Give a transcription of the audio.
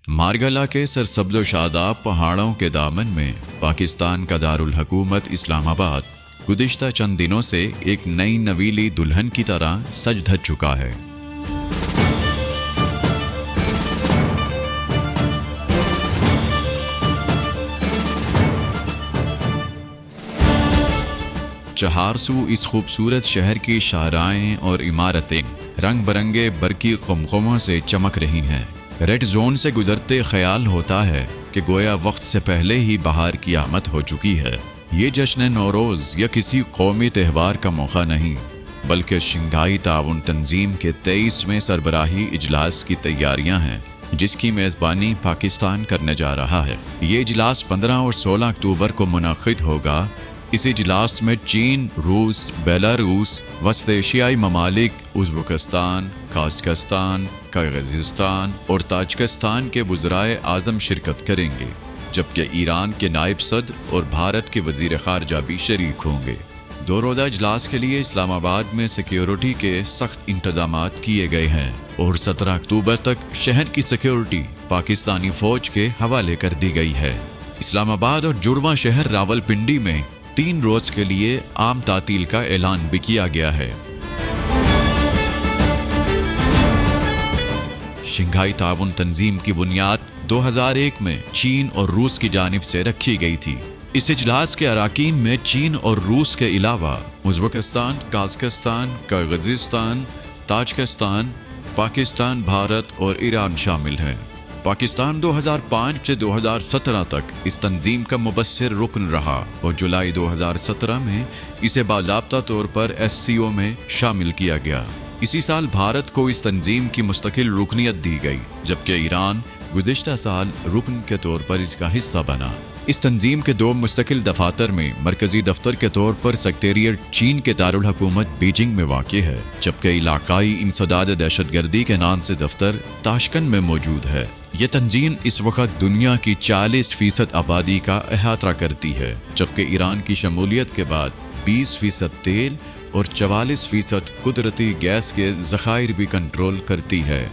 مارگلا کے سرسبز و شاداب پہاڑوں کے دامن میں پاکستان کا دارالحکومت اسلام آباد گزشتہ چند دنوں سے ایک نئی نویلی دلہن کی طرح سج دھج چکا ہے۔ چہار سو اس خوبصورت شہر کی شاہراہیں اور عمارتیں رنگ برنگے برقی قمقموں سے چمک رہی ہیں۔ ریڈ زون سے گزرتے خیال ہوتا ہے کہ گویا وقت سے پہلے ہی بہار کی آمد ہو چکی ہے۔ یہ جشن نوروز یا کسی قومی تہوار کا موقع نہیں، بلکہ شنگھائی تعاون تنظیم کے 23ویں سربراہی اجلاس کی تیاریاں ہیں، جس کی میزبانی پاکستان کرنے جا رہا ہے۔ یہ اجلاس 15 اور 16 اکتوبر کو منعقد ہوگا۔ اس اجلاس میں چین، روس، بیلاروس، وسط ایشیائی ممالک ازبکستان، قازقستان، قرغیزستان اور تاجکستان کے وزرائے اعظم شرکت کریں گے، جبکہ ایران کے نائب صدر اور بھارت کے وزیر خارجہ بھی شریک ہوں گے۔ دو روزہ اجلاس کے لیے اسلام آباد میں سیکیورٹی کے سخت انتظامات کیے گئے ہیں اور 17 اکتوبر تک شہر کی سیکیورٹی پاکستانی فوج کے حوالے کر دی گئی ہے۔ اسلام آباد اور جڑواں شہر راولپنڈی میں 3 روز کے لیے عام تعطیل کا اعلان بھی کیا گیا ہے۔ شنگھائی تعاون تنظیم کی بنیاد 2001 میں چین اور روس کی جانب سے رکھی گئی تھی۔ اس اجلاس کے اراکین میں چین اور روس کے علاوہ Uzbekistan, Kazakhstan, Kyrgyzstan, Tajikistan, Pakistan, Bharat اور ایران شامل ہیں۔ پاکستان 2005 سے 2017 تک اس تنظیم کا مبصر رکن رہا اور جولائی 2017 میں اسے باضابطہ طور پر SCO میں شامل کیا گیا۔ اسی سال بھارت کو اس تنظیم کی مستقل رکنیت دی گئی، جبکہ ایران گزشتہ سال رکن کے طور پر اس کا حصہ بنا۔ اس تنظیم کے 2 مستقل دفاتر میں مرکزی دفتر کے طور پر سیکریٹریٹ چین کے دارالحکومت بیجنگ میں واقع ہے، جبکہ علاقائی انسداد دہشت گردی کے نام سے دفتر تاشکند میں موجود ہے۔ یہ تنظیم اس وقت دنیا کی 40% آبادی کا احاطہ کرتی ہے، جبکہ ایران کی شمولیت کے بعد 20% تیل اور 44% قدرتی گیس کے ذخائر بھی کنٹرول کرتی ہے۔